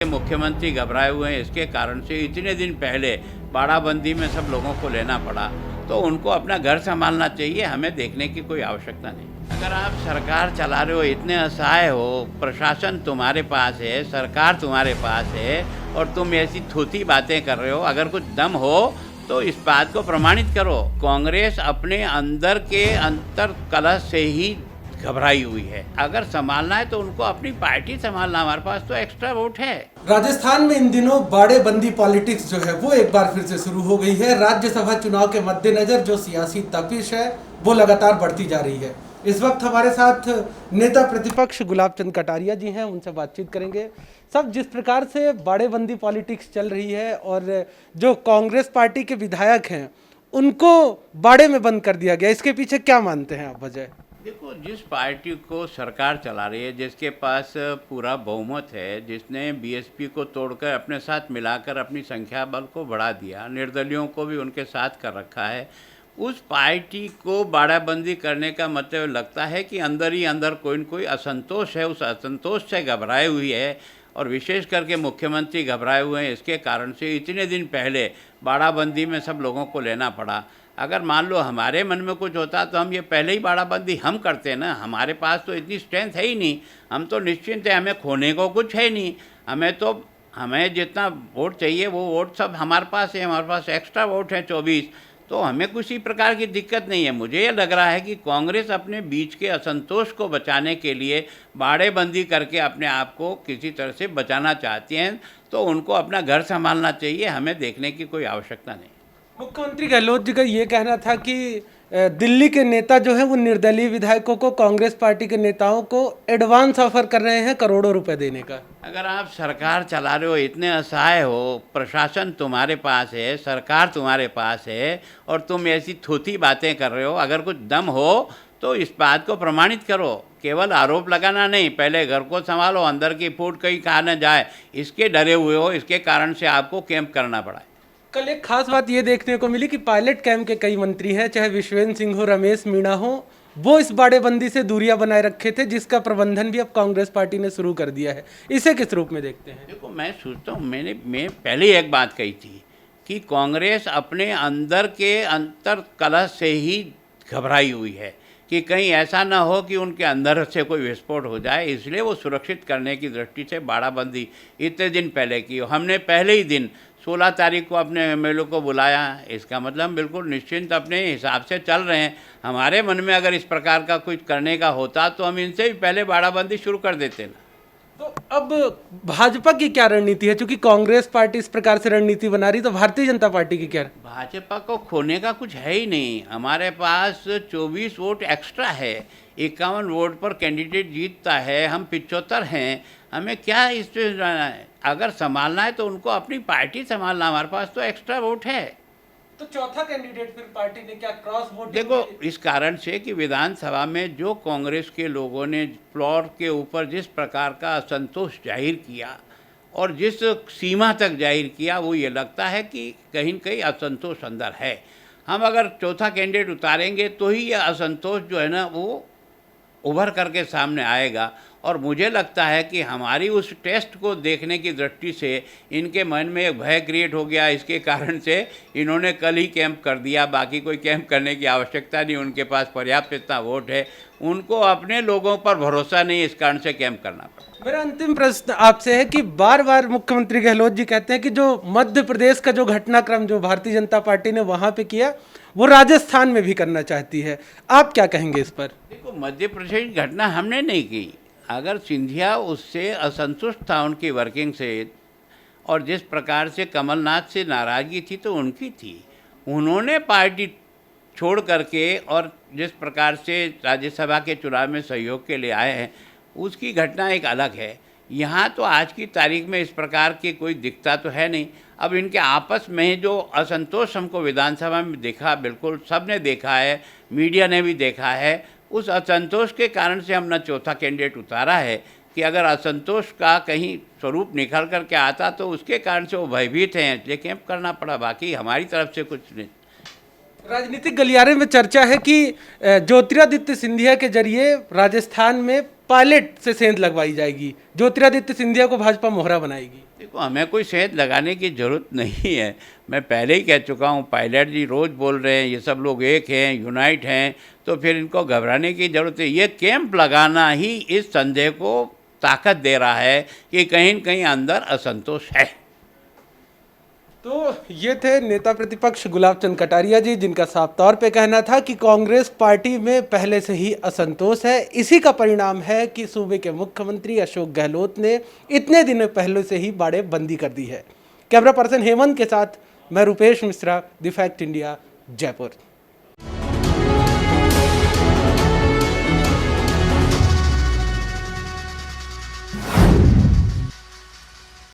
मुख्यमंत्री घबराए हुए हैं, इसके कारण से इतने दिन पहले बाड़ाबंदी में सब लोगों को लेना पड़ा। तो उनको अपना घर संभालना चाहिए, हमें देखने की कोई आवश्यकता नहीं। अगर आप सरकार चला रहे हो, इतने असहाय हो, प्रशासन तुम्हारे पास है, सरकार तुम्हारे पास है और तुम ऐसी थोथी बातें कर रहे हो, अगर कुछ दम हो तो इस बात को प्रमाणित करो। कांग्रेस अपने अंदर के अंतर कलह से ही घबराई हुई है। अगर संभालना है तो उनको अपनी पार्टी संभालना, हमारे पास तो एक्स्ट्रा वोट है। राजस्थान में इन दिनों बाड़ेबंदी पॉलिटिक्स जो है वो एक बार फिर से शुरू हो गई है। राज्यसभा चुनाव के मद्देनजर जो सियासी तपिश है वो लगातार बढ़ती जा रही है। इस वक्त हमारे साथ नेता प्रतिपक्ष गुलाब चंद कटारिया जी हैं, उनसे बातचीत करेंगे। सब जिस प्रकार से बाड़ेबंदी पॉलिटिक्स चल रही है और जो कांग्रेस पार्टी के विधायक हैं उनको बाड़े में बंद कर दिया गया, इसके पीछे क्या मानते हैं आप वजह? देखो, जिस पार्टी को सरकार चला रही है, जिसके पास पूरा बहुमत है, जिसने बीएसपी को तोड़कर अपने साथ मिलाकर अपनी संख्या बल को बढ़ा दिया, निर्दलियों को भी उनके साथ कर रखा है, उस पार्टी को बाड़ाबंदी करने का मतलब लगता है कि अंदर ही अंदर कोई न कोई असंतोष है, उस असंतोष से घबराई हुई है। और विशेष करके मुख्यमंत्री घबराए हुए हैं, इसके कारण से इतने दिन पहले बाड़ाबंदी में सब लोगों को लेना पड़ा। अगर मान लो हमारे मन में कुछ होता तो हम ये पहले ही बाड़ाबंदी हम करते ना। हमारे पास तो इतनी स्ट्रेंथ है ही नहीं, हम तो निश्चिंत है, हमें खोने को कुछ है नहीं। हमें जितना वोट चाहिए वो वोट सब हमारे पास है, हमारे पास एक्स्ट्रा वोट है 24, तो हमें किसी प्रकार की दिक्कत नहीं है। मुझे ये लग रहा है कि कांग्रेस अपने बीच के असंतोष को बचाने के लिए बाड़ेबंदी करके अपने आप को किसी तरह से बचाना चाहती हैं, तो उनको अपना घर संभालना चाहिए, हमें देखने की कोई आवश्यकता नहीं। मुख्यमंत्री गहलोत जी का ये कहना था कि दिल्ली के नेता जो है वो निर्दलीय विधायकों को, कांग्रेस पार्टी के नेताओं को एडवांस ऑफर कर रहे हैं करोड़ों रुपए देने का। अगर आप सरकार चला रहे हो, इतने असहाय हो, प्रशासन तुम्हारे पास है, सरकार तुम्हारे पास है और तुम ऐसी थोथी बातें कर रहे हो, अगर कुछ दम हो तो इस बात को प्रमाणित करो। केवल आरोप लगाना नहीं, पहले घर को संभालो, अंदर की फूट कहीं खा न जाए, इसके डरे हुए हो, इसके कारण से आपको कैंप करना पड़ा है। कल एक खास बात ये देखने को मिली कि पायलट कैंप के कई मंत्री हैं, चाहे विश्वेंद्र सिंह हो, रमेश मीणा हो, वो इस बाड़ेबंदी से दूरियां बनाए रखे थे, जिसका प्रबंधन भी अब कांग्रेस पार्टी ने शुरू कर दिया है। इसे किस रूप में देखते हैं? देखो, मैं सोचता हूँ, मैं पहले ही एक बात कही थी कि कांग्रेस अपने अंदर के अंतर कलह से ही घबराई हुई है कि कहीं ऐसा ना हो कि उनके अंदर से कोई विस्फोट हो जाए, इसलिए वो सुरक्षित करने की दृष्टि से बाड़ाबंदी इतने दिन पहले की। हमने पहले ही दिन 16 तारीख को अपने एमएलए को बुलाया। इसका मतलब हम बिल्कुल निश्चिंत अपने हिसाब से चल रहे हैं। हमारे मन में अगर इस प्रकार का कुछ करने का होता तो हम इनसे भी पहले बाड़ाबंदी शुरू कर देते ना। तो अब भाजपा की क्या रणनीति है? क्योंकि कांग्रेस पार्टी इस प्रकार से रणनीति बना रही, तो भारतीय जनता पार्टी की क्या? भाजपा को खोने का कुछ है ही नहीं। हमारे पास 24 वोट एक्स्ट्रा है, 51 वोट पर कैंडिडेट जीतता है, हम 75 हैं, हमें क्या इससे जाना है? अगर संभालना है तो उनको अपनी पार्टी संभालना, हमारे पास तो एक्स्ट्रा वोट है। तो चौथा कैंडिडेट फिर पार्टी ने क्या क्रॉस वोट? देखो, इस कारण से कि विधानसभा में जो कांग्रेस के लोगों ने फ्लोर के ऊपर जिस प्रकार का असंतोष जाहिर किया और जिस सीमा तक जाहिर किया, वो ये लगता है कि कहीं न कहीं असंतोष अंदर है। हम अगर चौथा कैंडिडेट उतारेंगे तो ही ये असंतोष जो है ना वो उभर करके सामने आएगा। और मुझे लगता है कि हमारी उस टेस्ट को देखने की दृष्टि से इनके मन में एक भय क्रिएट हो गया, इसके कारण से इन्होंने कल ही कैंप कर दिया। बाकी कोई कैंप करने की आवश्यकता नहीं, उनके पास पर्याप्त इतना वोट है, उनको अपने लोगों पर भरोसा नहीं, इस कारण से कैंप करना पड़ा। मेरा अंतिम प्रश्न आपसे है कि बार बार मुख्यमंत्री गहलोत जी कहते हैं कि जो मध्य प्रदेश का जो घटनाक्रम जो भारतीय जनता पार्टी ने वहां पे किया, वो राजस्थान में भी करना चाहती है। आप क्या कहेंगे इस पर? देखो, मध्य प्रदेश की घटना हमने नहीं की। अगर सिंधिया उससे असंतुष्ट था उनकी वर्किंग से, और जिस प्रकार से कमलनाथ से नाराज़गी थी तो उनकी थी, उन्होंने पार्टी छोड़ करके और जिस प्रकार से राज्यसभा के चुनाव में सहयोग के लिए आए हैं, उसकी घटना एक अलग है। यहाँ तो आज की तारीख में इस प्रकार की कोई दिखता तो है नहीं। अब इनके आपस में जो असंतोष हमको विधानसभा में दिखा, बिल्कुल सबने देखा है, मीडिया ने भी देखा है, उस असंतोष के कारण से हमने चौथा कैंडिडेट उतारा है कि अगर असंतोष का कहीं स्वरूप निकल कर के आता तो उसके कारण से वो भयभीत हैं, इसलिए कैंप करना पड़ा। बाकी हमारी तरफ से कुछ नहीं। राजनीतिक गलियारे में चर्चा है कि ज्योतिरादित्य सिंधिया के जरिए राजस्थान में पायलट से सेंध लगवाई जाएगी, ज्योतिरादित्य सिंधिया को भाजपा मोहरा बनाएगी। देखो, हमें कोई सेंध लगाने की ज़रूरत नहीं है। मैं पहले ही कह चुका हूँ, पायलट जी रोज़ बोल रहे हैं ये सब लोग एक हैं, यूनाइट हैं, तो फिर इनको घबराने की ज़रूरत है। ये कैंप लगाना ही इस संदेह को ताकत दे रहा है कि कहीं न कहीं अंदर असंतोष है। तो ये थे नेता प्रतिपक्ष गुलाब चंद कटारिया जी, जिनका साफ तौर पे कहना था कि कांग्रेस पार्टी में पहले से ही असंतोष है। इसी का परिणाम है कि सूबे के मुख्यमंत्री अशोक गहलोत ने इतने दिनों पहले से ही बाड़े बंदी कर दी है। कैमरा पर्सन हेमंत के साथ मैं Rupesh Mishra, the fact India, Jaipur.